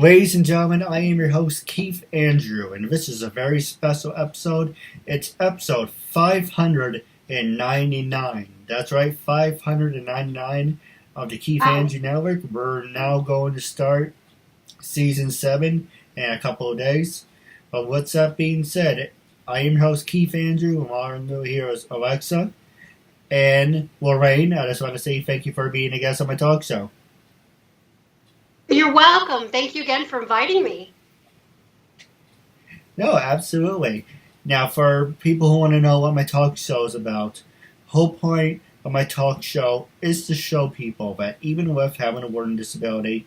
Ladies and gentlemen, I am your host, Keith Andrew, and this is a very special episode. It's episode 599. That's right, 599 of the Keith Andrew Network. We're now going to start season 7 in a couple of days. But with that being said, I am your host, Keith Andrew, and our new here is Alexa and Lorraine. I just want to say thank you for being a guest on my talk show. You're welcome. Thank you again for inviting me. No, absolutely. Now, for people who want to know what my talk show is about, whole point of my talk show is to show people that even with having a learning disability,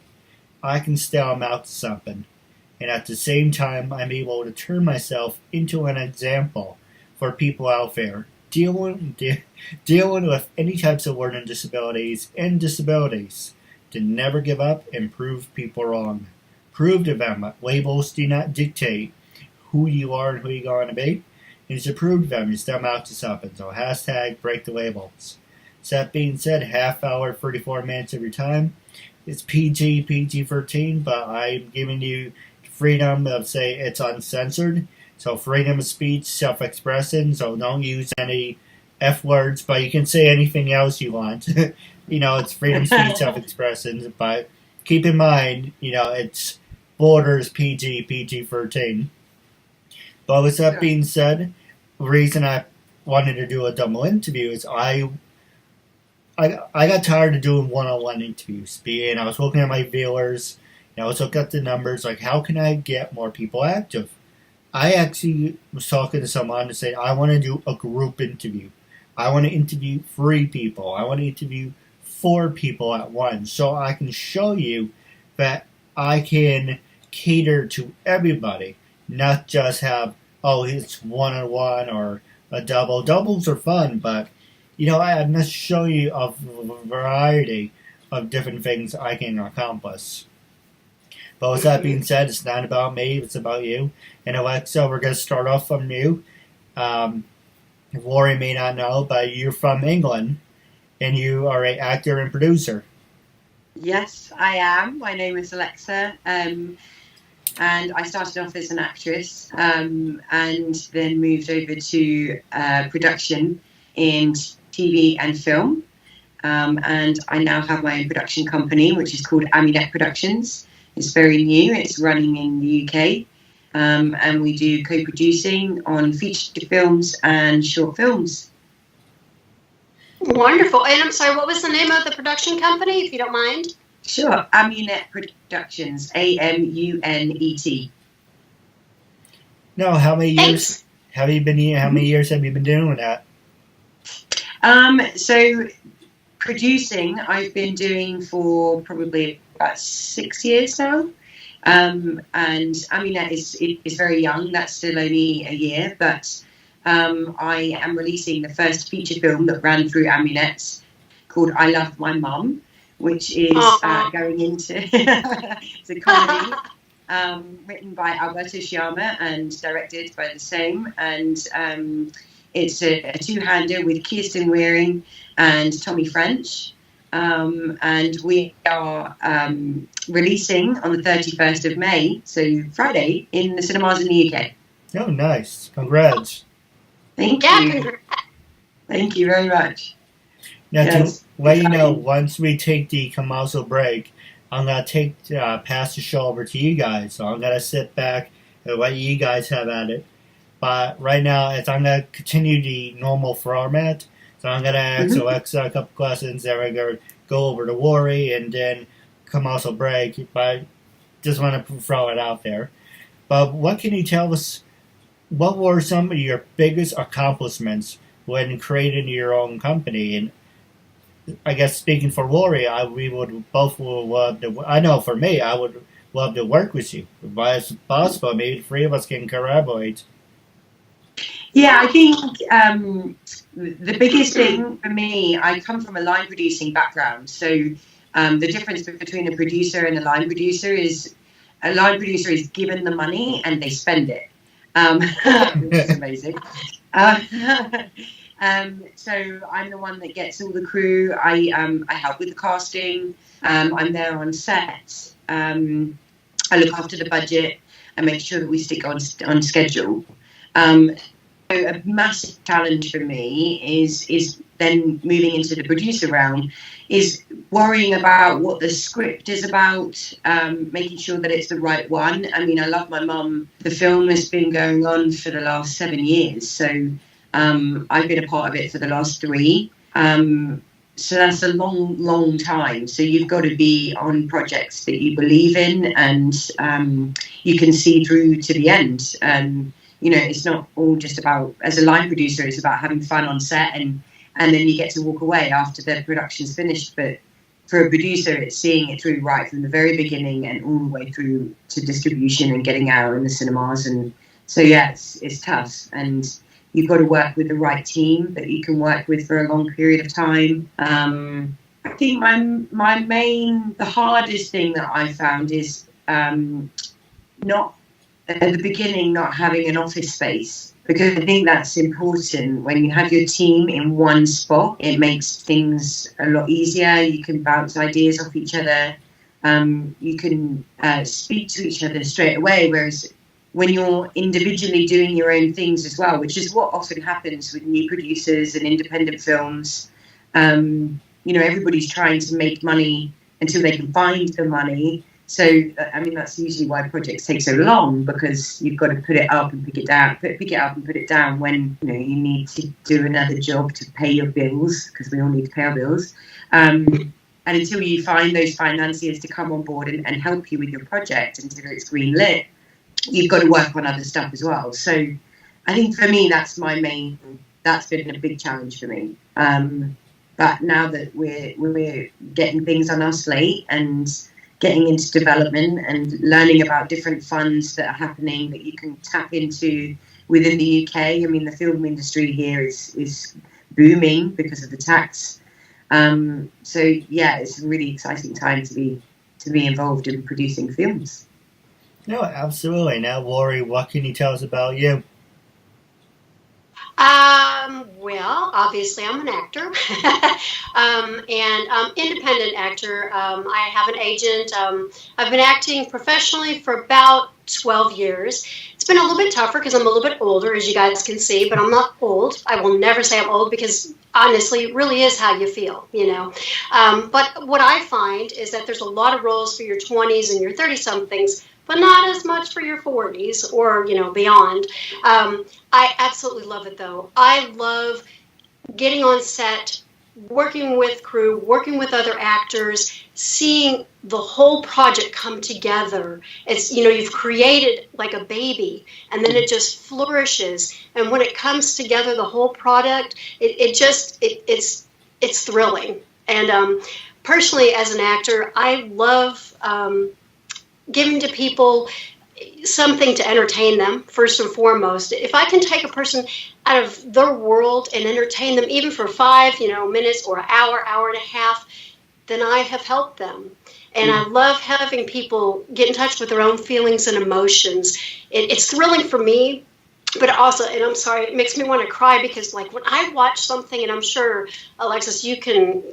I can still amount to something. And at the same time, I'm able to turn myself into an example for people out there dealing with any types of learning disabilities and disabilities. To never give up and prove people wrong. Prove to them that labels do not dictate who you are and who you're going to be. And to prove to them you step out to something. So hashtag break the labels. So that being said, half hour, 34 minutes of your time. It's PG-13, but I'm giving you freedom of say it's uncensored. So freedom of speech, self-expression. So don't use any F words, but you can say anything else you want. It's freedom of speech, self-expression, but keep in mind, it's borders PG-13. But with that being said, the reason I wanted to do a double interview is I got tired of doing one-on-one interviews. I was looking at my viewers, I was looking at the numbers, like how can I get more people active? I actually was talking to someone to say I want to do a group interview. I want to interview 3 people. I want to interview 4 people at once, so I can show you that I can cater to everybody, not just have, it's one-on-one or a double. Doubles are fun, but, I'm just showing you a variety of different things I can accomplish. But with that being said, it's not about me, it's about you. And Alexa, we're going to start off from you. Lori may not know, but you're from England. And you are an actor and producer. Yes, I am. My name is Alexa, and I started off as an actress, and then moved over to production in TV and film. And I now have my own production company, which is called Amunet Productions. It's very new. It's running in the UK, and we do co-producing on feature films and short films. Wonderful. And I'm sorry, what was the name of the production company, if you don't mind? Sure. Amunet Productions. Amunet. No, how many years have you been here? How many years have you been doing that? So producing I've been doing for probably about 6 years now. And Amunet is very young. That's still only a year, but I am releasing the first feature film that ran through Amunet called I Love My Mum, which is going into it's a comedy written by Alberto Chiama and directed by the same, and it's a two-hander with Kirsten Waring and Tommy French, and we are releasing on the 31st of May, so Friday, in the cinemas in the UK. Oh, nice. Congrats. Thank you. Thank you very much. Now, to let you know, once we take the commercial break, I'm going to pass the show over to you guys. So I'm going to sit back and let you guys have at it. But right now, I'm going to continue the normal format. So I'm going to ask Alexa a couple questions. Then we're going to go over to Lori and then commercial break. But just want to throw it out there. But what can you tell us? What were some of your biggest accomplishments when creating your own company? And I guess speaking for Lori, we would both love to. I know for me, I would love to work with you. If it's possible, maybe the 3 of us can collaborate. Yeah, I think the biggest thing for me, I come from a line producing background. So the difference between a producer and a line producer is given the money and they spend it. Which is amazing. So I'm the one that gets all the crew. I help with the casting. I'm there on set. I look after the budget and make sure that we stick on schedule. So a massive challenge for me is then moving into the producer realm, is worrying about what the script is about, making sure that it's the right one. I mean, I love my mum. The film has been going on for the last 7 years, so I've been a part of it for the last 3. So that's a long, long time. So you've got to be on projects that you believe in and you can see through to the end. It's not all just about, as a line producer, it's about having fun on set and then you get to walk away after the production's finished. But for a producer, it's seeing it through right from the very beginning and all the way through to distribution and getting out in the cinemas. And so, yeah, it's tough. And you've got to work with the right team that you can work with for a long period of time. I think the hardest thing that I found is not at the beginning, not having an office space, because I think that's important. When you have your team in one spot, it makes things a lot easier. You can bounce ideas off each other. You can speak to each other straight away, whereas when you're individually doing your own things as well, which is what often happens with new producers and independent films. Everybody's trying to make money until they can find the money. So, I mean, that's usually why projects take so long, because you've got to put it up and pick it down, pick it up and put it down when, you need to do another job to pay your bills, because we all need to pay our bills. And until you find those financiers to come on board and help you with your project until it's greenlit, you've got to work on other stuff as well. So I think for me, that's been a big challenge for me. But now that we're getting things on our slate and getting into development and learning about different funds that are happening that you can tap into within the UK. I mean, the film industry here is booming because of the tax. So yeah, it's a really exciting time to be involved in producing films. No, absolutely. Now, Lori, what can you tell us about you? Well, obviously I'm an actor, and independent actor. I have an agent. I've been acting professionally for about 12 years. It's been a little bit tougher because I'm a little bit older, as you guys can see, but I'm not old. I will never say I'm old because honestly, it really is how you feel, But what I find is that there's a lot of roles for your 20s and your 30-somethings, but not as much for your 40s or, beyond. I absolutely love it, though. I love getting on set, working with crew, working with other actors, seeing the whole project come together. It's, you've created like a baby, and then it just flourishes. And when it comes together, the whole product, it's thrilling. And personally, as an actor, I love giving to people something to entertain them, first and foremost. If I can take a person out of their world and entertain them even for 5 minutes or an hour and a half, then I have helped them. And I love having people get in touch with their own feelings and emotions. It's thrilling for me, but also, and I'm sorry, it makes me want to cry because like when I watch something, and I'm sure, Alexis, you can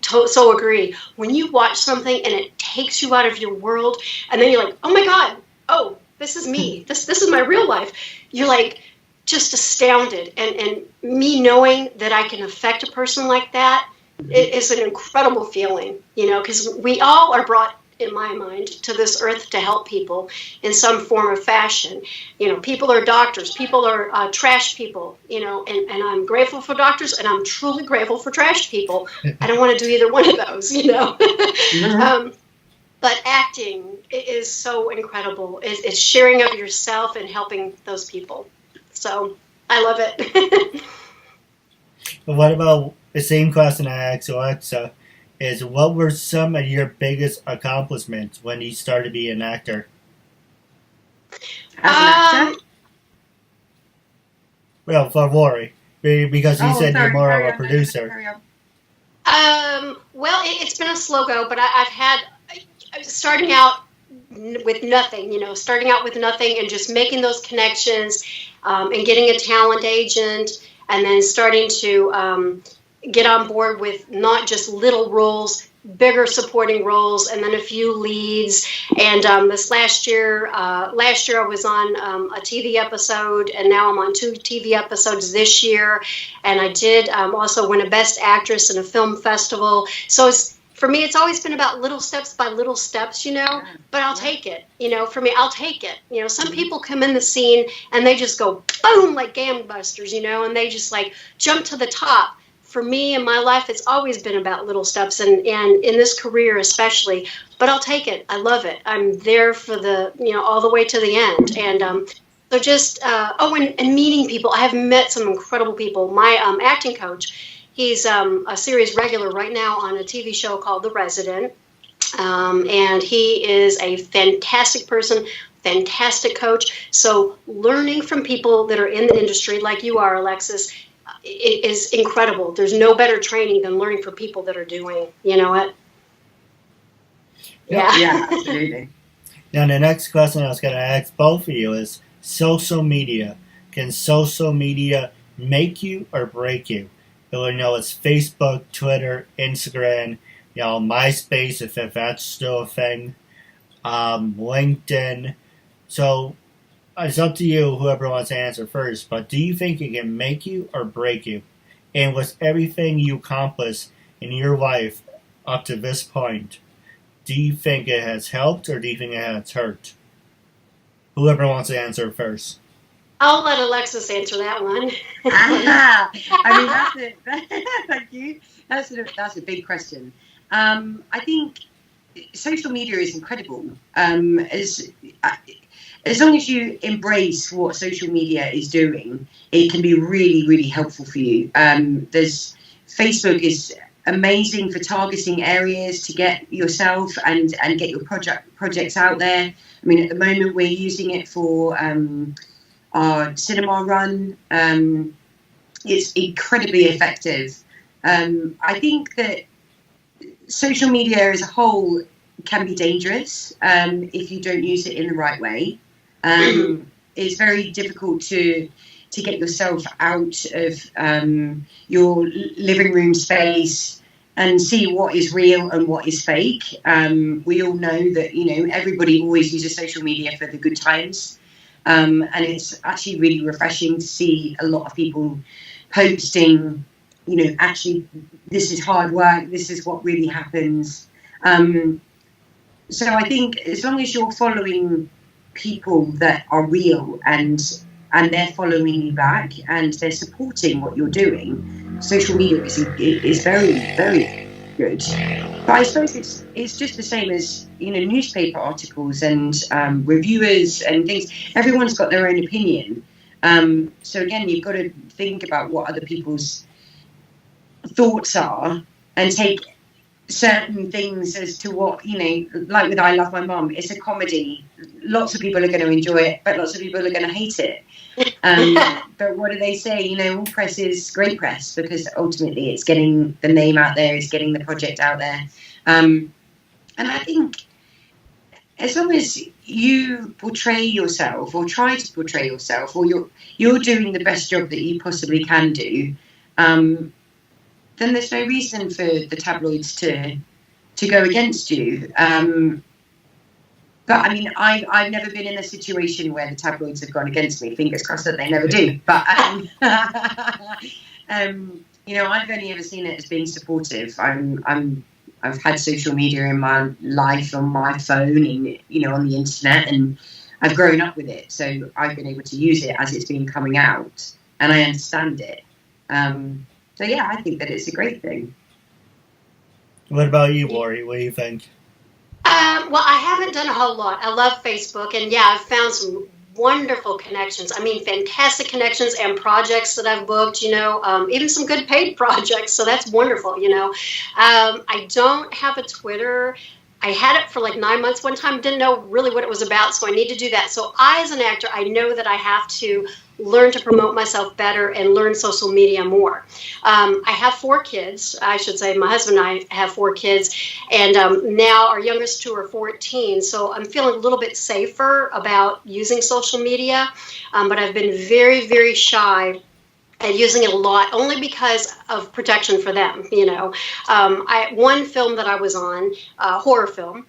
so agree, when you watch something and it takes you out of your world, and then you're like, oh my God, oh, this is me. This is my real life. You're like just astounded. And me knowing that I can affect a person like that, it is an incredible feeling, because we all are brought, in my mind, to this earth to help people in some form or fashion. People are doctors, people are trash people, and I'm grateful for doctors, and I'm truly grateful for trash people. I don't want to do either one of those, Mm-hmm. But acting is so incredible. It's sharing of yourself and helping those people. So I love it. But what about the same question I asked Alexa? Is what were some of your biggest accomplishments when you started to be an actor? As an actor? Well, for Lori, because you said you're more of a producer. Well, it's been a slow go, but I've had, starting out with nothing, and just making those connections and getting a talent agent, and then starting to get on board with not just little roles, bigger supporting roles, and then a few leads. And this last year I was on a TV episode, and now I'm on 2 TV episodes this year. And I did also win a Best Actress in a film festival. So for me, it's always been about little steps by little steps, but I'll take it. For me, I'll take it. Some people come in the scene and they just go boom, like gangbusters, and they just like jump to the top. For me in my life, it's always been about little steps, and in this career especially. But I'll take it. I love it. I'm there for the, all the way to the end. And so just, and meeting people. I have met some incredible people. My acting coach, he's a series regular right now on a TV show called The Resident. And he is a fantastic person, fantastic coach. So learning from people that are in the industry like you are, Alexis, it is incredible. There's no better training than learning from people that are doing, what? Yeah, absolutely. Now, the next question I was going to ask both of you is social media. Can social media make you or break you? It's Facebook, Twitter, Instagram, MySpace, if that's still a thing, LinkedIn. So it's up to you, whoever wants to answer first. But do you think it can make you or break you? And with everything you accomplished in your life up to this point, do you think it has helped or do you think it has hurt? Whoever wants to answer first. I'll let Alexis answer that one. Thank you. That's a big question. I think social media is incredible. As long as you embrace what social media is doing, it can be really, really helpful for you. Facebook is amazing for targeting areas to get yourself and get your projects out there. I mean, at the moment we're using it for our cinema run. It's incredibly effective. I think that social media as a whole can be dangerous if you don't use it in the right way. It's very difficult to get yourself out of your living room space and see what is real and what is fake. We all know that, everybody always uses social media for the good times. And it's actually really refreshing to see a lot of people posting, actually, this is hard work, this is what really happens. So I think as long as you're following people that are real and they're following you back and they're supporting what you're doing, social media is very, very good. But I suppose it's just the same as newspaper articles and reviewers and things. Everyone's got their own opinion. So again, you've got to think about what other people's thoughts are and take certain things as to what, like with I Love My Mum, it's a comedy. Lots of people are going to enjoy it, but lots of people are going to hate it. But what do they say? All press is great press because ultimately it's getting the name out there, it's getting the project out there. And I think as long as you portray yourself or try to portray yourself, or you're doing the best job that you possibly can do, then there's no reason for the tabloids to go against you. But I mean, I've never been in a situation where the tabloids have gone against me. Fingers crossed that they never do. But I've only ever seen it as being supportive. I've had social media in my life on my phone and on the internet, and I've grown up with it. So I've been able to use it as it's been coming out, and I understand it. So yeah, I think that it's a great thing. What about you, Lori? What do you think? Well, I haven't done a whole lot. I love Facebook, and yeah, I've found some wonderful connections. I mean, fantastic connections and projects that I've booked, even some good paid projects. So that's wonderful, I don't have a Twitter. I had it for like 9 months one time, didn't know really what it was about, so I need to do that. So I, as an actor, I know that I have to learn to promote myself better and learn social media more. I have 4 kids. I should say my husband and I have 4 kids, and now our youngest 2 are 14, so I'm feeling a little bit safer about using social media, but I've been very, very shy and using it a lot only because of protection for them. One film that I was on, a horror film,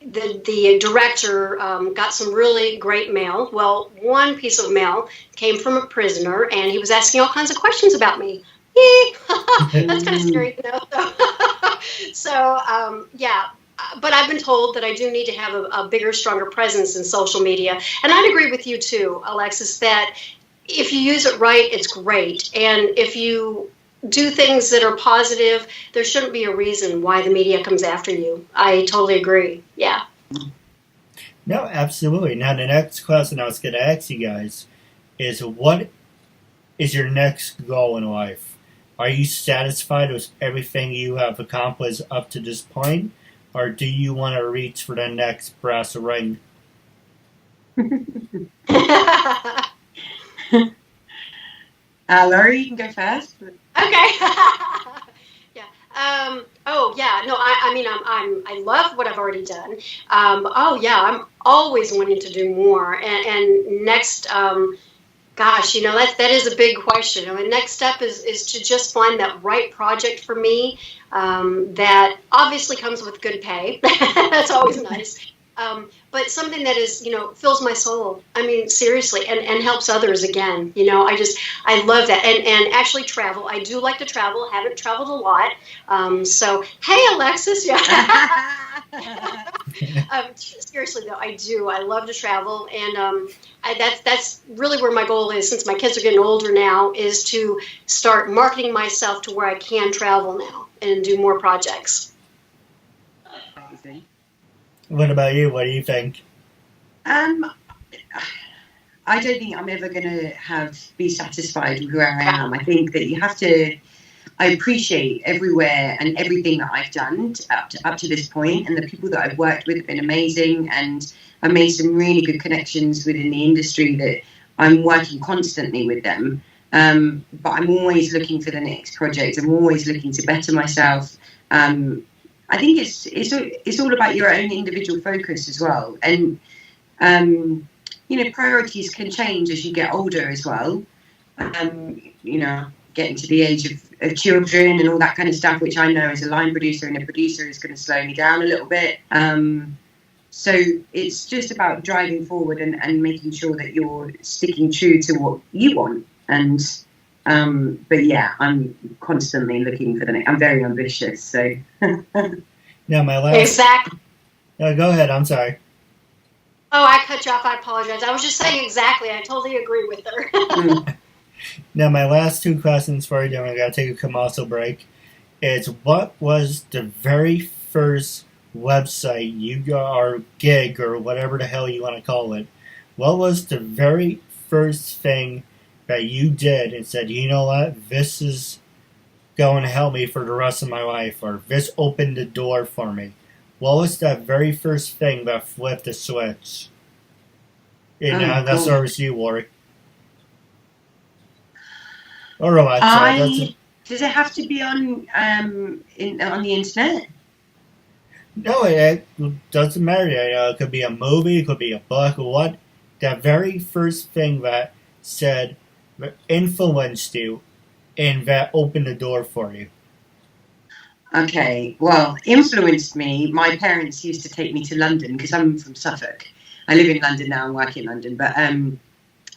the director got some really great mail. Well, one piece of mail came from a prisoner, and he was asking all kinds of questions about me. That's kind of scary, So, yeah. But I've been told that I do need to have a bigger, stronger presence in social media. And I'd agree with you too, Alexis, that if you use it right, it's great. And if you do things that are positive, there shouldn't be a reason why the media comes after you. I totally agree. Yeah. No, absolutely. Now, the next question I was going to ask you guys is, what is your next goal in life? Are you satisfied with everything you have accomplished up to this point, or do you want to reach for the next brass ring? Laurie, you can go first. Okay. Yeah. Oh, yeah. No, I mean, I love what I've already done. Oh, yeah. I'm always wanting to do more. And next, gosh, that is a big question. I mean, next step is to just find that right project for me that obviously comes with good pay. That's always nice. But something that is, fills my soul. I mean, seriously, and helps others again. I love that. And actually travel. I do like to travel. Haven't traveled a lot. So, hey, Alexis. Yeah. Seriously, though, I do. I love to travel. And that's really where my goal is, since my kids are getting older now, is to start marketing myself to where I can travel now and do more projects. Amazing. What about you? What do you think? I don't think I'm ever going to be satisfied with where I am. I think that you have to. I appreciate everywhere and everything that I've done up to this point, and the people that I've worked with have been amazing, and I've made some really good connections within the industry that I'm working constantly with them. But I'm always looking for the next project. I'm always looking to better myself. I think it's all about your own individual focus as well, and priorities can change as you get older as well. Getting to the age of children and all that kind of stuff, which I know as a line producer and a producer is going to slow me down a little bit. So it's just about driving forward and making sure that you're sticking true to what you want. And but yeah, I'm constantly looking for the next. I'm very ambitious, so. Now, my last. Exactly. No, go ahead. I'm sorry. Oh, I cut you off. I apologize. I was just saying exactly. I totally agree with her. Now, my last two questions for you, then I got to take a commercial break, is what was the very first website you got, or gig, or whatever the hell you want to call it? What was the very first thing that you did and said, you know what, this is going to help me for the rest of my life, or this opened the door for me? What was that very first thing that flipped the switch? That's over you, Warwick. Or Alexa. Does it have to be on the internet? No, it doesn't matter. It could be a movie, it could be a book, what? That very first thing that said, that influenced you, and that opened the door for you. Okay, well, influenced me. My parents used to take me to London because I'm from Suffolk. I live in London now and work in London, but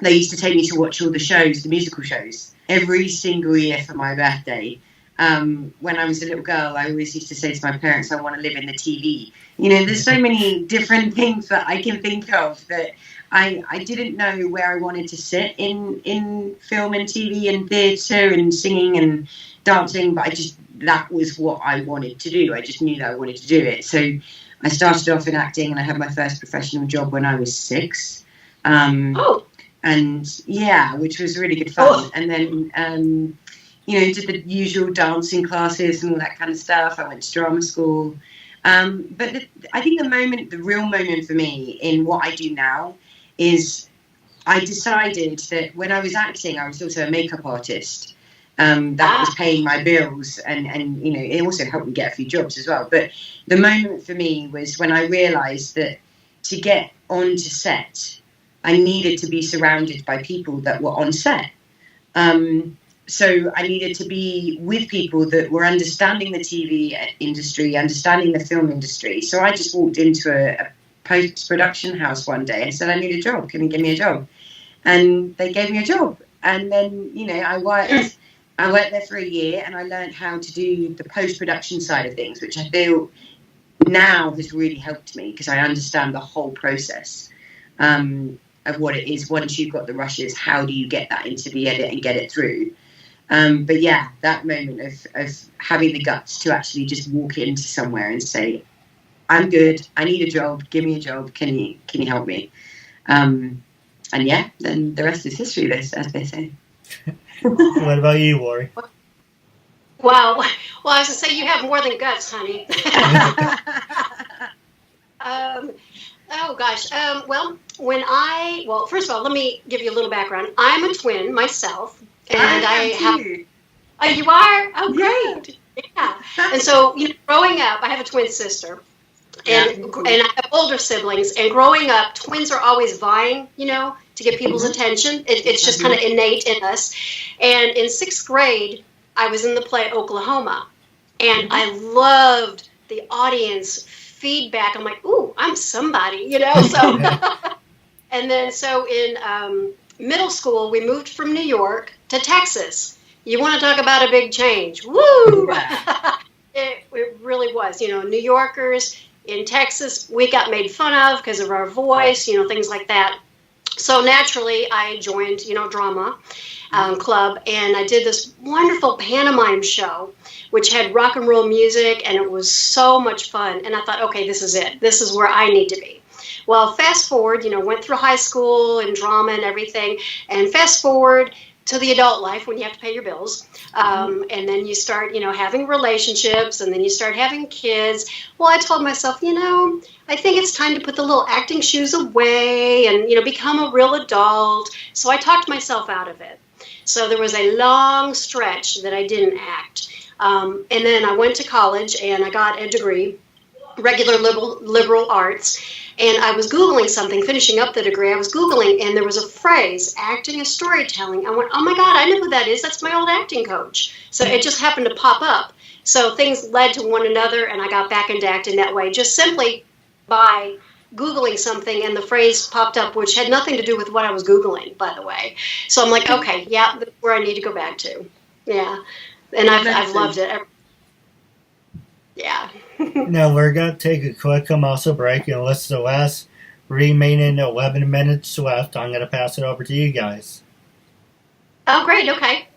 they used to take me to watch all the shows, the musical shows, every single year for my birthday. When I was a little girl, I always used to say to my parents, I want to live in the TV. There's so many different things that I can think of that I didn't know where I wanted to sit in film and TV and theatre and singing and dancing, but that was what I wanted to do. I just knew that I wanted to do it. So I started off in acting, and I had my first professional job when I was 6. And yeah, which was really good fun. And then, did the usual dancing classes and all that kind of stuff. I went to drama school. But I think the real moment for me in what I do now is I decided that when I was acting, I was also a makeup artist. That was paying my bills, and it also helped me get a few jobs as well. But the moment for me was when I realised that to get onto set, I needed to be surrounded by people that were on set. So I needed to be with people that were understanding the TV industry, understanding the film industry. So I just walked into a post-production house one day and said, I need a job. Can you give me a job? And they gave me a job. And then, I worked there for a year, and I learned how to do the post-production side of things, which I feel now has really helped me because I understand the whole process of what it is. Once you've got the rushes, how do you get that into the edit and get it through? But yeah, that moment of having the guts to actually just walk into somewhere and say, I'm good, I need a job, give me a job, can you help me? And yeah, then the rest is history, as they say. What about you, Lori? Wow. Well, I was going to say, you have more than guts, honey. Oh, gosh. Well, first of all, let me give you a little background. I'm a twin myself. And I have. Oh, you are? Oh, great. Yeah. And so, growing up, I have a twin sister. And I have older siblings. And growing up, twins are always vying, to get people's attention. It's just kind of innate in us. And in 6th grade, I was in the play Oklahoma. And I loved the audience feedback. I'm like, ooh, I'm somebody, So, and then so in middle school, we moved from New York to Texas. You want to talk about a big change? Woo! It really was. New Yorkers in Texas, we got made fun of because of our voice, things like that. So naturally, I joined, drama club, and I did this wonderful pantomime show, which had rock and roll music, and it was so much fun. And I thought, okay, this is it. This is where I need to be. Well, fast forward, went through high school and drama and everything, and fast forward to the adult life when you have to pay your bills. And then you start, having relationships, and then you start having kids. Well, I told myself, I think it's time to put the little acting shoes away and, become a real adult. So I talked myself out of it. So there was a long stretch that I didn't act. And then I went to college and I got a degree, regular liberal arts. And I was Googling something, finishing up the degree. I was Googling, and there was a phrase, acting and storytelling. I went, oh my God, I know who that is. That's my old acting coach. So it just happened to pop up. So things led to one another, and I got back into acting that way, just simply by Googling something, and the phrase popped up, which had nothing to do with what I was Googling, by the way. So I'm like, okay, yeah, that's where I need to go back to. Yeah. And I've loved it. Yeah. Now we're going to take a quick commercial break, and let's the last remaining 11 minutes left. I'm going to pass it over to you guys. Oh, great. Okay.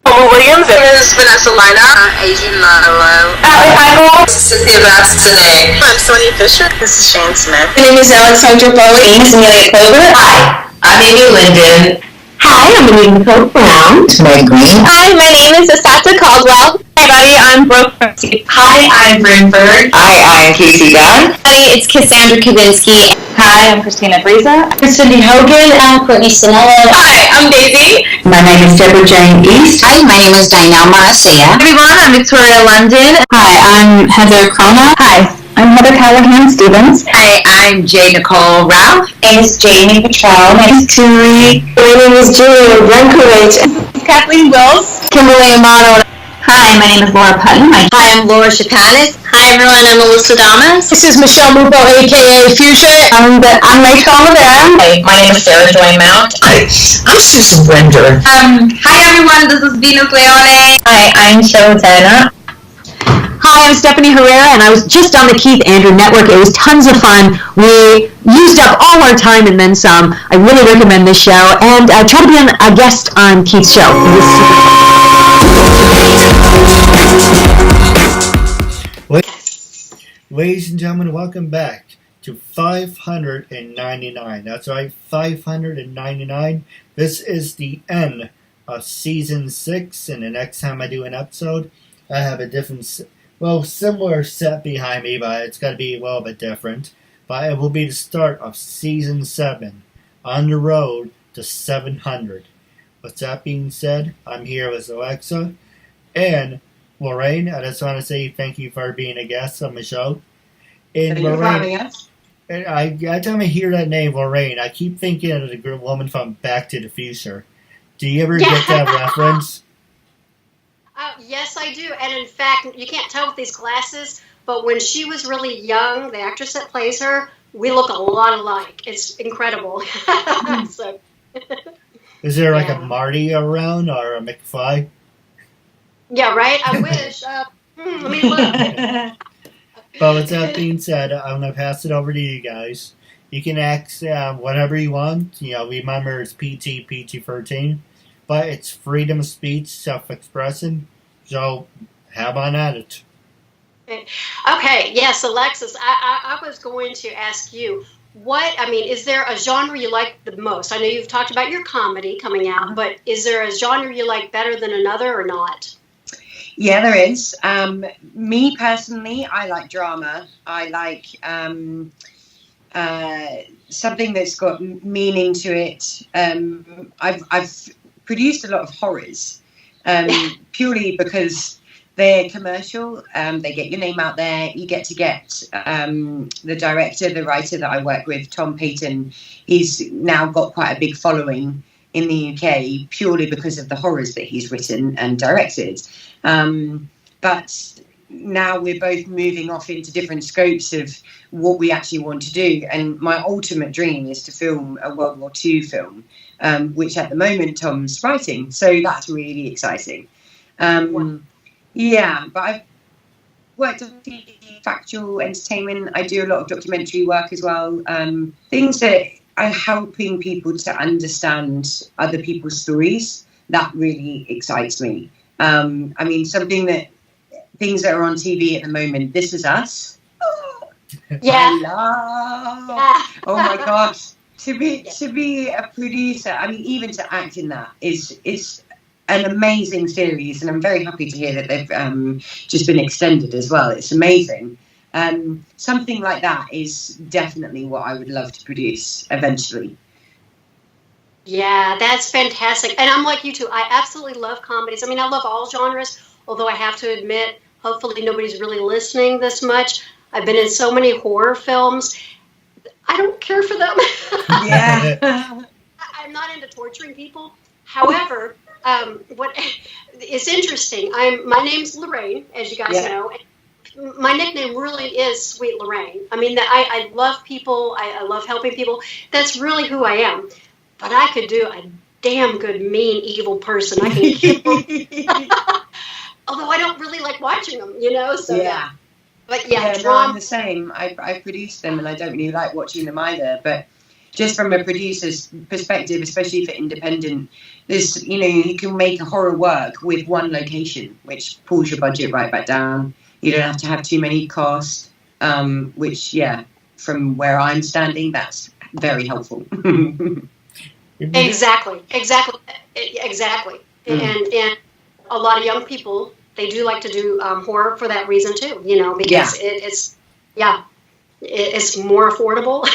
Williams. This is Vanessa Lina. Adrian Lalo. I'm Cynthia Bastinet. I'm Sonia Fisher. This is Shane Smith. My name is Alexandra Bowie. My name is Amelia Clover. Hi, I'm Amy Linden. Hi, I'm Nicole Brown. Meg Green. Hi, my name is Asata Caldwell. Hi, everybody, I'm Brooke from Hi, I'm Brynford. Hi, I'm Casey Dunn. Hi, it's Cassandra Kavinsky. Hi, I'm Christina Frieza. I'm Cindy Hogan. I'm Courtney Sinella. Hi, I'm Daisy. My name is Deborah Jane East. Hi, my name is Danielle Marcia. Hi, everyone, I'm Victoria London. Hi, I'm Heather Crona. Hi, I'm Heather Callahan Stevens. Hi, I'm J. Nicole Ralph. My name is Jamie Patrol. My name is Turi. My name is Julia Brankovich. Kathleen Wills. Kimberly Amato. Hi, my name is Laura Putton. Hi, I'm Laura Chapanis. Hi, everyone. I'm Melissa Damas. This is Michelle Mupo, a.k.a. Fuchsia. I'm Rachel Olivera. Hi, my name is Sarah Joy Mount. Hi, I'm Susan Blender. Hi, everyone. This is Venus Leone. Hi, I'm Showtana. Hi, I'm Stephanie Herrera, and I was just on the Keith Andrew Network. It was tons of fun. We used up all our time and then some. I really recommend this show, and try to be a guest on Keith's show. It was super fun. Ladies and gentlemen, welcome back to 599. That's right, 599. This is the end of Season 6, and the next time I do an episode, I have a different, similar set behind me, but it's going to be a little bit different. But it will be the start of Season 7, on the road to 700. With that being said, I'm here with Alexa and Lorraine. I just want to say thank you for being a guest on the show. And thank you for having us. Every time I hear that name, Lorraine, I keep thinking of the woman from Back to the Future. Do you ever get that reference? Yes, I do. And in fact, you can't tell with these glasses, but when she was really young, the actress that plays her, we look a lot alike. It's incredible. So, is there like a Marty around or a McFly? Yeah, right? I wish. Let me look. But with that being said, I'm going to pass it over to you guys. You can ask whatever you want. Remember it's PG-13, but it's freedom of speech, self-expression. So have on at it. Okay, yes, Alexis, I was going to ask you, is there a genre you like the most? I know you've talked about your comedy coming out, but is there a genre you like better than another or not? Yeah, there is. Me personally, I like drama. I like something that's got meaning to it. I've produced a lot of horrors purely because they're commercial. They get your name out there. You get the director, the writer that I work with, Tom Payton. He's now got quite a big following in the UK purely because of the horrors that he's written and directed. But now we're both moving off into different scopes of what we actually want to do. And my ultimate dream is to film a World War II film, which at the moment Tom's writing. So that's really exciting. Yeah, but I've worked on TV, factual entertainment. I do a lot of documentary work as well. Things that are helping people to understand other people's stories. That really excites me. Things that are on TV at the moment. This Is Us. Yeah. Oh my gosh. To be a producer, even to act in that is an amazing series, and I'm very happy to hear that they've just been extended as well. It's amazing. Something like that is definitely what I would love to produce eventually. Yeah, that's fantastic. And I'm like you too. I absolutely love comedies. I love all genres, although I have to admit, hopefully nobody's really listening this much. I've been in so many horror films. I don't care for them. Yeah. I'm not into torturing people. However, what is interesting, my name's Lorraine, as you guys know. My nickname really is Sweet Lorraine. I love people. I love helping people. That's really who I am. But I could do a damn good, mean, evil person. I can kill. Although I don't really like watching them, So yeah. But I'm the same. I produce them, and I don't really like watching them either. But just from a producer's perspective, especially for independent, there's you can make a horror work with one location, which pulls your budget right back down. You don't have to have too many costs, which from where I'm standing, that's very helpful. Exactly. And a lot of young people, they do like to do horror for that reason too, because it's more affordable.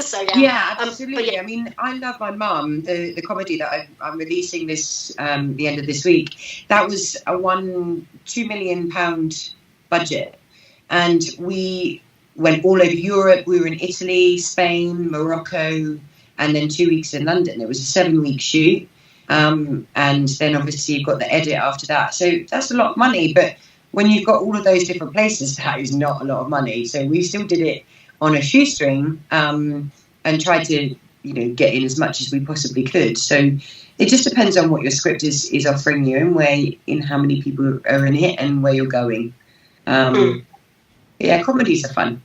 So yeah, absolutely. I love My Mum, the comedy that I'm releasing this the end of this week. That was a £2 million budget, and we went all over Europe. We were in Italy, Spain, Morocco, and then 2 weeks in London. It was a 7-week shoot. And then obviously you've got the edit after that. So that's a lot of money. But when you've got all of those different places, that is not a lot of money. So we still did it on a shoestring and tried to, get in as much as we possibly could. So it just depends on what your script is offering you and how many people are in it and where you're going. Yeah, comedies are fun.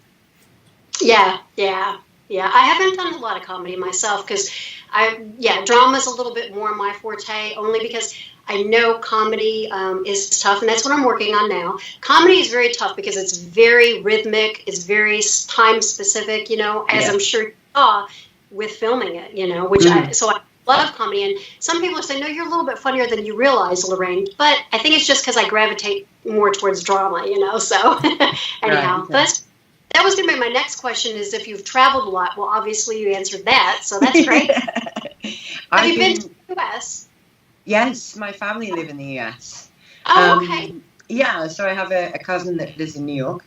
Yeah. I haven't done a lot of comedy myself because drama's a little bit more my forte, only because I know comedy is tough, and that's what I'm working on now. Comedy is very tough because it's very rhythmic, it's very time specific, as I'm sure you saw with filming it, so I love comedy. And some people say, no, you're a little bit funnier than you realize, Lorraine, but I think it's just because I gravitate more towards drama, so anyhow. Right, okay. That was going to be my next question, is if you've traveled a lot. Well, obviously you answered that, so that's great. Have you been to the U.S.? Yes, my family live in the US. Oh, okay. Yeah, so I have a cousin that lives in New York,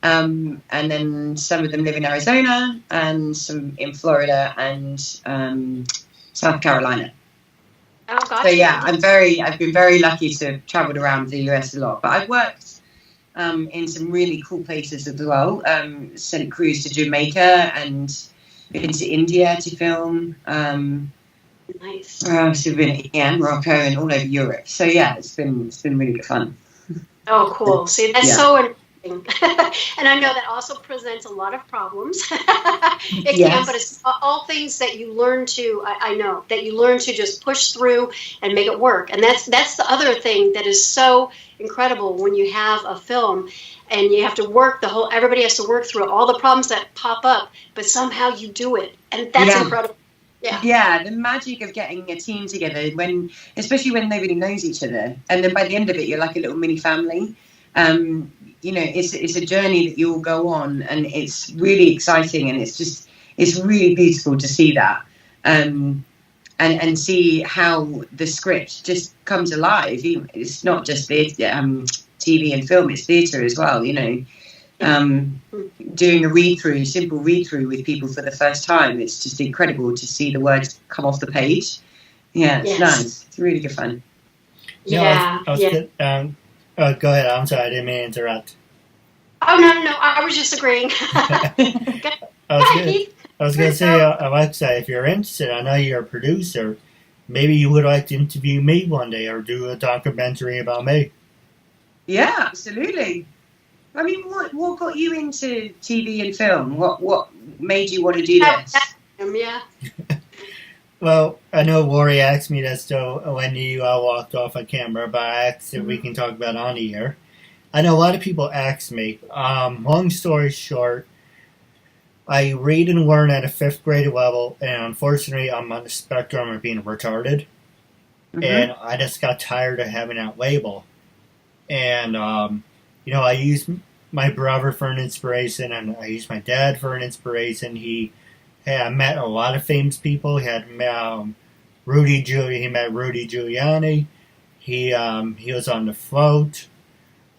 and then some of them live in Arizona, and some in Florida and South Carolina. Oh, gotcha. So yeah, I've been very lucky to have travelled around the US a lot. But I've worked in some really cool places as well. Sent crews to Jamaica and been to India to film. Nice. So been Morocco and all over Europe. So yeah, it's been really good fun. Oh, cool. See, that's so interesting. And I know that also presents a lot of problems. It can, but it's all things that you learn to, I know, that you learn to just push through and make it work. And that's the other thing that is so incredible when you have a film and you have to work everybody has to work through all the problems that pop up, but somehow you do it. And that's incredible. Yeah, the magic of getting a team together, especially when nobody knows each other, and then by the end of it, you're like a little mini family. It's a journey that you all go on, and it's really exciting, and it's really beautiful to see that, and see how the script just comes alive. It's not just TV and film; it's theatre as well. Doing a simple read-through with people for the first time, it's just incredible to see the words come off the page. Yeah, it's nice. It's really good fun. I was good. Go ahead. I'm sorry, I didn't mean to interrupt. Oh, no. I was just agreeing. I was going to say, Alexa, if you're interested, I know you're a producer. Maybe you would like to interview me one day or do a documentary about me. Yeah, absolutely. I mean, what got you into TV and film? What made you want to do this? Yeah. Well, I know Lori asked me this when you walked off on camera, but I asked if we can talk about it on the air. I know a lot of people ask me. Long story short, I read and learn at a 5th grade level, and unfortunately, I'm on the spectrum of being retarded. And I just got tired of having that label. And I use my brother for an inspiration, and I use my dad for an inspiration. He met a lot of famous people. He had Rudy Giuliani. He was on the float.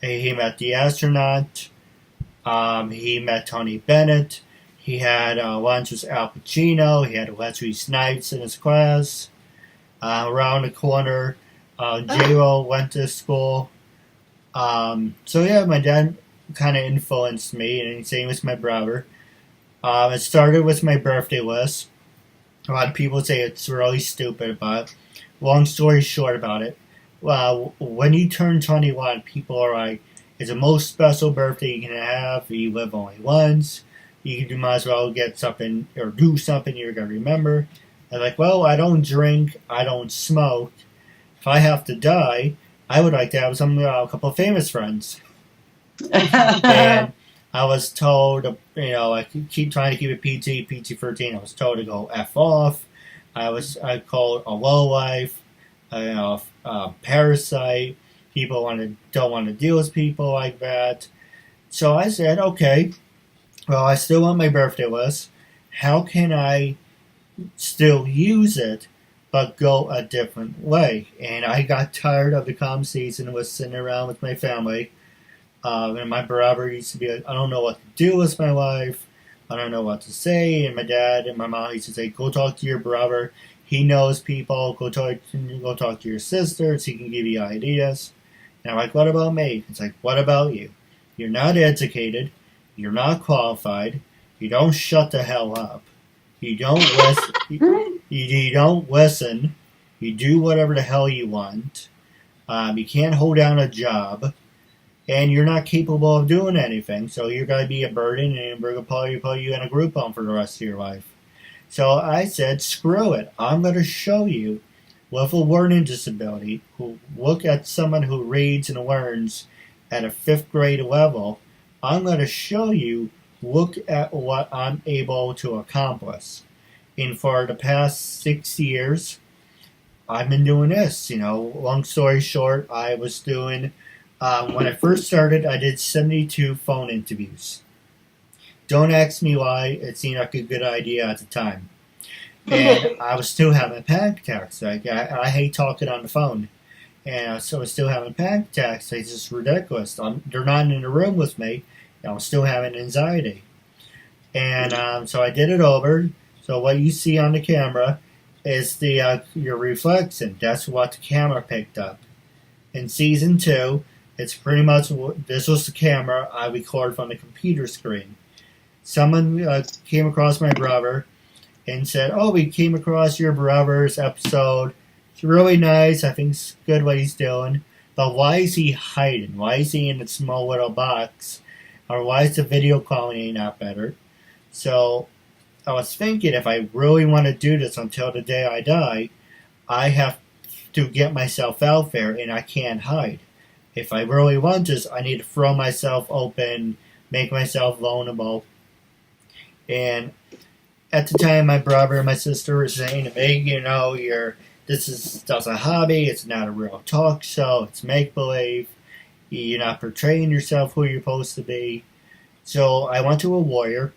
He met the astronaut. He met Tony Bennett. He had lunch with Al Pacino. He had Wesley Snipes in his class. Around the corner, J-Lo went to school. My dad kind of influenced me, and same with my brother. It started with my birthday list. A lot of people say it's really stupid, but long story short about it, when you turn 21, people are like, it's the most special birthday you can have. You live only once. You might as well get something or do something you're going to remember. I'm like, well, I don't drink. I don't smoke. If I have to die, I would like to have a couple of famous friends. And I was told, I keep trying to keep it PG-13. I was told to go F off. I called a lowlife, parasite. People don't want to deal with people like that. So I said, okay, well, I still want my birthday list. How can I still use it, but go a different way? And I got tired of the calm season, was sitting around with my family. And my brother used to be like, I don't know what to do with my life. I don't know what to say. And my dad and my mom used to say, go talk to your brother. He knows people. Go talk to your sisters. He can give you ideas. And I'm like, what about me? It's like, what about you? You're not educated. You're not qualified. You don't shut the hell up. You don't listen. You don't listen. You do whatever the hell you want. You can't hold down a job. And you're not capable of doing anything, so you're going to be a burden, and we're going to probably put you in a group home for the rest of your life. So I said, screw it. I'm going to show you with a learning disability, who look at someone who reads and learns at a 5th grade level. I'm going to show you, look at what I'm able to accomplish. And for the past 6 years, I've been doing this. Long story short, I was doing... when I first started, I did 72 phone interviews. Don't ask me why. It seemed like a good idea at the time. And I was still having panic attacks. Like, I hate talking on the phone. And so I was still having panic attacks. It's just ridiculous. They're not in the room with me. And I'm still having anxiety. And so I did it over. So what you see on the camera is your reflection. That's what the camera picked up. In season 2, it's pretty much, this was the camera I record from the computer screen. Someone came across my brother and said, "Oh, we came across your brother's episode. It's really nice. I think it's good what he's doing. But why is he hiding? Why is he in a small little box? Or why is the video quality not better?" So I was thinking, if I really want to do this until the day I die, I have to get myself out there and I can't hide. If I really want this, I need to throw myself open, make myself vulnerable. And at the time, my brother and my sister were saying to me, this is just a hobby, it's not a real talk show, it's make-believe, you're not portraying yourself who you're supposed to be. So I went to a lawyer,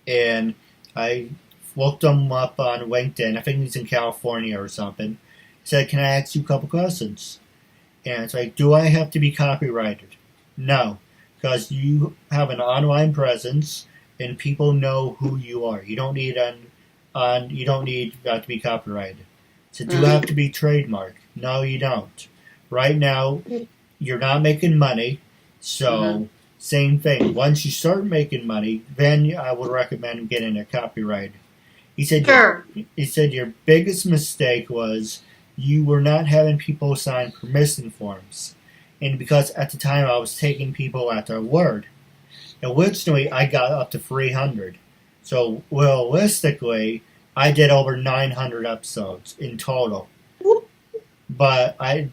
and I looked him up on LinkedIn. I think he's in California or something. He said, "Can I ask you a couple questions?" And it's like, do I have to be copyrighted? No, because you have an online presence, and people know who you are. You don't need to be copyrighted. So do you have to be trademarked? No, you don't. Right now, you're not making money, so same thing. Once you start making money, then I would recommend getting a copyright. He said, your biggest mistake was you were not having people sign permission forms. And because at the time I was taking people at their word. Originally, I got up to 300. So realistically, I did over 900 episodes in total. But I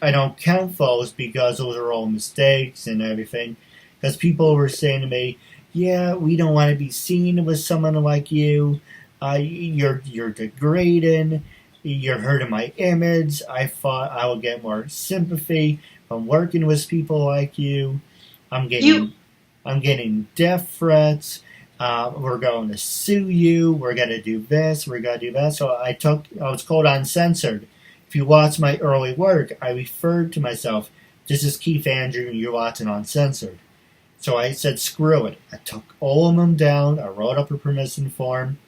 don't count those because those are all mistakes and everything. Because people were saying to me, "Yeah, we don't want to be seen with someone like you. You're degrading. You're hurting my image. I thought I would get more sympathy from working with people like you. I'm getting death threats. We're going to sue you. We're going to do this. We're going to do that." So I was called uncensored. If you watch my early work, I referred to myself, "This is Keith Andrew, and you're watching Uncensored." So I said, screw it. I took all of them down. I wrote up a permission form.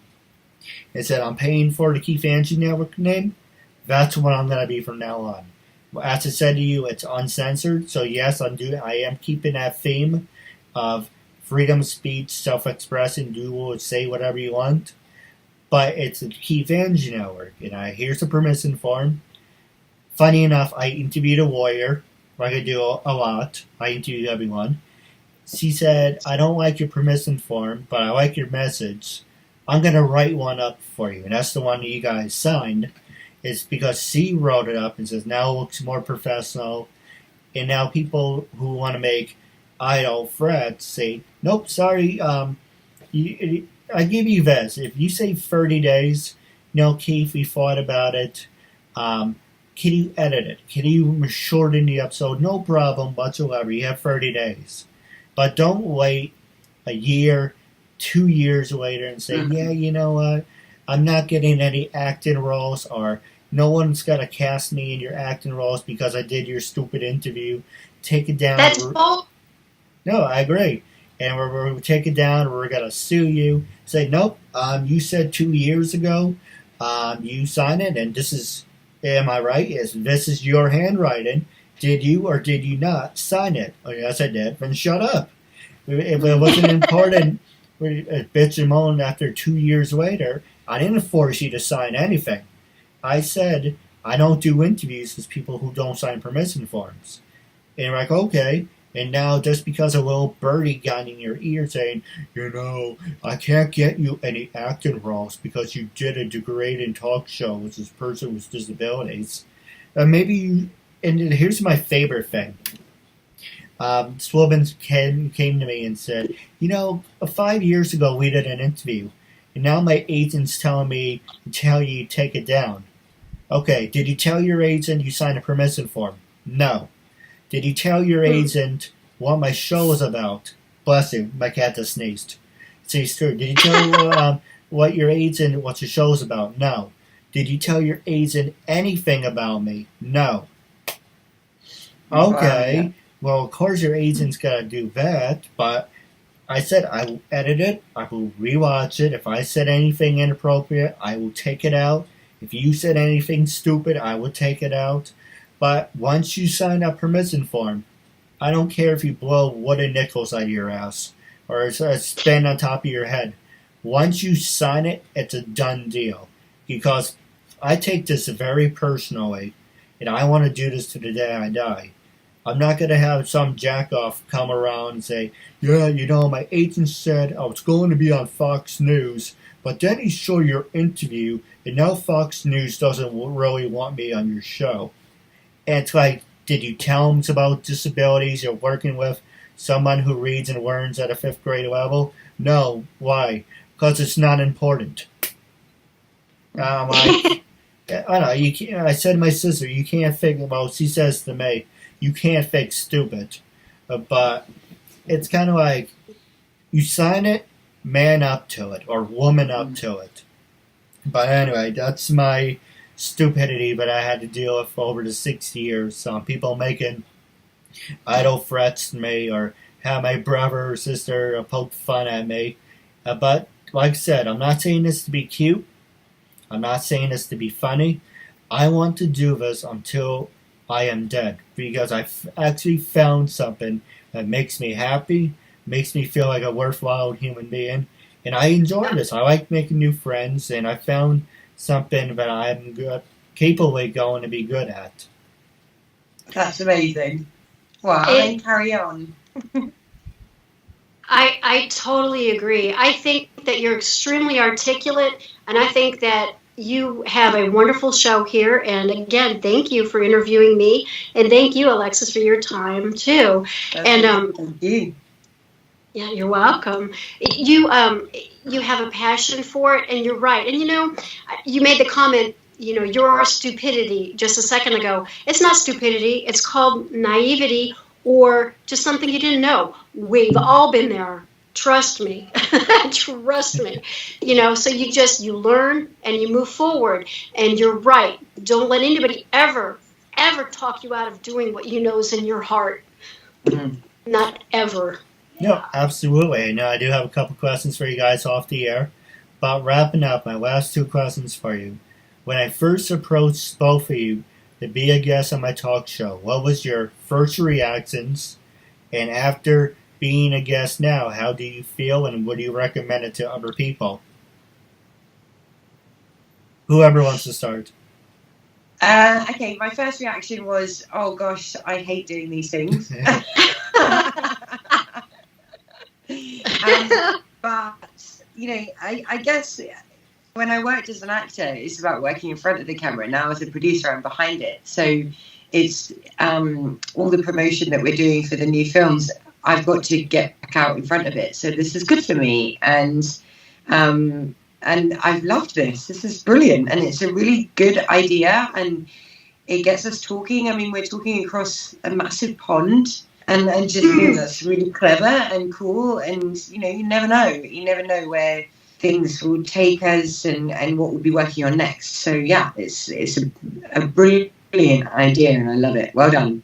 It said, "I'm paying for the Keith Andrew Network name. That's what I'm going to be from now on." As I said to you, it's uncensored. So yes, I am keeping that theme of freedom of speech, self-expression, say whatever you want. But it's the Keith Andrew Network. And here's the permission form. Funny enough, I interviewed a lawyer, like I do a lot. I interviewed everyone. She said, "I don't like your permission form, but I like your message. I'm going to write one up for you." And that's the one that you guys signed. It's because she wrote it up and says, now it looks more professional. And now people who want to make idle threats say, "Nope, sorry, I give you this. If you say 30 days, Keith, we thought about it. Can you edit it? Can you shorten the episode? No problem whatsoever. You have 30 days. But don't wait a year, 2 years later and say, yeah, you know what? I'm not getting any acting roles, or no one's got to cast me in your acting roles because I did your stupid interview. Take it down." That's bull. No, I agree. And we're going to take it down. We're going to sue you. Say, "Nope, you said 2 years ago, you signed it, and this is, am I right? This is your handwriting. Did you or did you not sign it?" "Oh, yes, I did." "Then shut up. If it wasn't important, bitch and moan after 2 years later, I didn't force you to sign anything. I said, I don't do interviews with people who don't sign permission forms." And you're like, okay. And now just because a little birdie got in your ear saying, "I can't get you any acting roles because you did a degrading talk show with this person with disabilities." And here's my favorite thing. This woman came to me and said, 5 years ago we did an interview, and now my agent's telling me to tell you take it down. Okay, did you tell your agent you signed a permission form? No. Did you tell your agent what my show is about? Bless you, my cat just sneezed. Did you tell what your show is about? No. Did you tell your agent anything about me? No. Okay. Well, of course your agent's got to do that, but I said I will edit it. I will rewatch it. If I said anything inappropriate, I will take it out. If you said anything stupid, I will take it out. But once you sign that permission form, I don't care if you blow wooden nickels out of your ass or spin on top of your head. Once you sign it, it's a done deal. Because I take this very personally, and I want to do this to the day I die. I'm not going to have some jackoff come around and say, yeah, my agent said I was going to be on Fox News, but then he saw your interview, and now Fox News doesn't really want me on your show. And it's like, did you tell them about disabilities you're working with? Someone who reads and learns at a 5th grade level? No. Why? Because it's not important. I don't know. I said to my sister, you can't fake, well, she says to me, you can't fake stupid. But it's kind of like, you sign it, man up to it, or woman up to it. But anyway, that's my stupidity that I had to deal with for over the 6 years. People making idle threats to me, or have my brother or sister poke fun at me. But like I said, I'm not saying this to be cute. I'm not saying this to be funny. I want to do this until I am dead, because I've actually found something that makes me happy, makes me feel like a worthwhile human being, and I enjoy this. I like making new friends, and I found something that I'm capably going to be good at. That's amazing. Well, then carry on. I totally agree. I think that you're extremely articulate, and I think that you have a wonderful show here. And again, thank you for interviewing me, and thank you, Alexis, for your time too. Thank you. Yeah, you're welcome. You have a passion for it, and you're right. And you made the comment, your stupidity just a second ago. It's not stupidity. It's called naivety, or just something you didn't know. We've all been there. Trust me. Trust me. So you learn and you move forward. And you're right. Don't let anybody ever talk you out of doing what you know is in your heart. Mm-hmm. Not ever. No, absolutely. Now, I do have a couple questions for you guys off the air. But wrapping up, my last 2 questions for you. When I first approached both of you to be a guest on my talk show, what was your first reactions? And after being a guest now, how do you feel, and would you recommend it to other people? Whoever wants to start. Okay, my first reaction was, oh gosh, I hate doing these things. But, I guess when I worked as an actor, it's about working in front of the camera. Now as a producer, I'm behind it. So it's all the promotion that we're doing for the new films, I've got to get back out in front of it. So this is good for me. And I've loved this. This is brilliant. And it's a really good idea. And it gets us talking. I mean, we're talking across a massive pond. And just think that's really clever and cool. And, you never know. You never know where things will take us and what we'll be working on next. So, yeah, it's a brilliant idea, and I love it. Well done.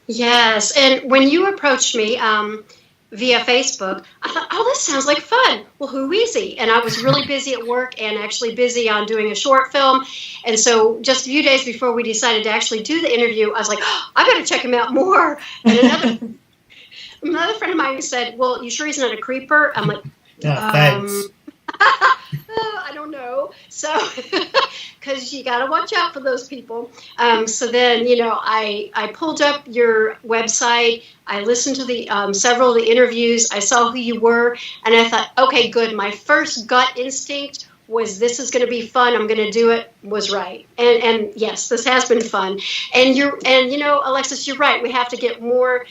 Yes, and when you approached me via Facebook, I thought, oh, this sounds like fun. Well, who is he? And I was really busy at work and actually busy on doing a short film. And so just a few days before we decided to actually do the interview, I was like, oh, I got to check him out more. And another friend of mine said, well, you sure he's not a creeper? I'm like, thanks. I don't know. So, because you got to watch out for those people. So then, I pulled up your website. I listened to the several of the interviews. I saw who you were, and I thought, okay, good. My first gut instinct was this is going to be fun. I'm going to do it. Was right. And yes, this has been fun. And Alexis, you're right. We have to get more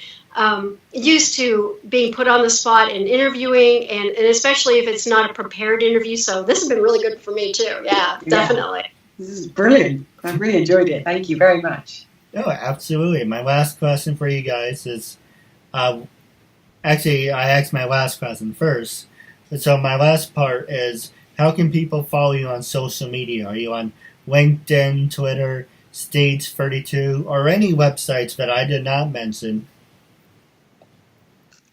used to being put on the spot and interviewing, and especially if it's not a prepared interview. So this has been really good for me too. Yeah, definitely. This is brilliant. I really enjoyed it. Thank you very much. Oh, absolutely. My last question for you guys is, actually, I asked my last question first. So my last part is, how can people follow you on social media? Are you on LinkedIn, Twitter, Stage32, or any websites that I did not mention?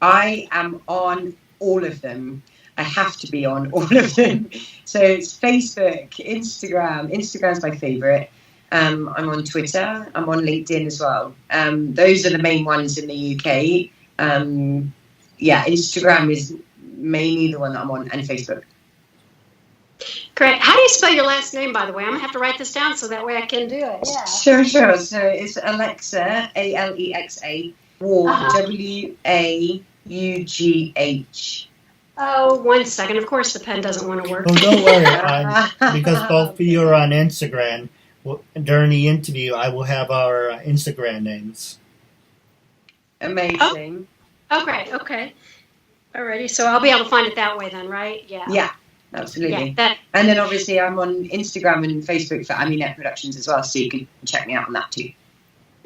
I am on all of them. I have to be on all of them. So it's Facebook, Instagram. Instagram's my favorite. I'm on Twitter. I'm on LinkedIn as well. Those are the main ones in the UK. Instagram is mainly the one that I'm on, and Facebook. Great. How do you spell your last name, by the way? I'm going to have to write this down so that way I can do it. Yeah. Sure. So it's Alexa, Alexa, Waugh, Waugh. Oh, 1 second. Of course, the pen doesn't want to work. Well, don't worry, because both of you are on Instagram. During the interview, I will have our Instagram names. Amazing. Oh, great. Okay. Alrighty. So I'll be able to find it that way then, right? Yeah. Yeah, absolutely. Yeah, and then obviously I'm on Instagram and Facebook for Amunet Productions as well, so you can check me out on that too.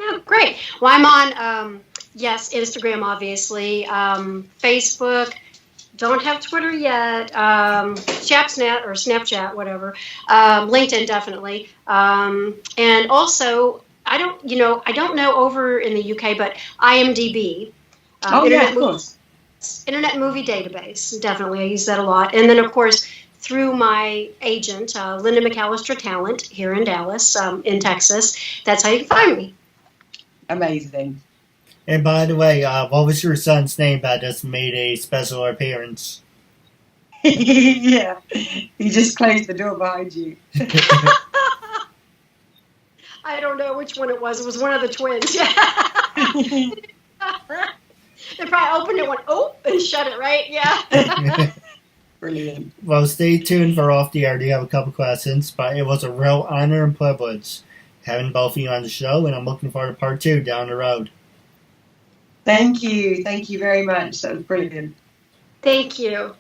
Oh, great. Well, I'm on, Instagram, obviously, Facebook. Don't have Twitter yet. Snapchat or Snapchat, whatever. LinkedIn, definitely. And also, I don't know over in the UK, but IMDb. Of course. Internet Movie Database, definitely. I use that a lot. And then, of course, through my agent, Linda McAllister Talent, here in Dallas, in Texas. That's how you can find me. Amazing. And by the way, what was your son's name that just made a special appearance? Yeah, he just closed the door behind you. I don't know which one it was. It was one of the twins. They probably opened it, went, oh, and shut it, right? Yeah. Brilliant. Well, stay tuned for Off the Air. Do you have a couple questions? But it was a real honor and privilege having both of you on the show, and I'm looking forward to part 2 down the road. Thank you. Thank you very much. That was brilliant. Thank you.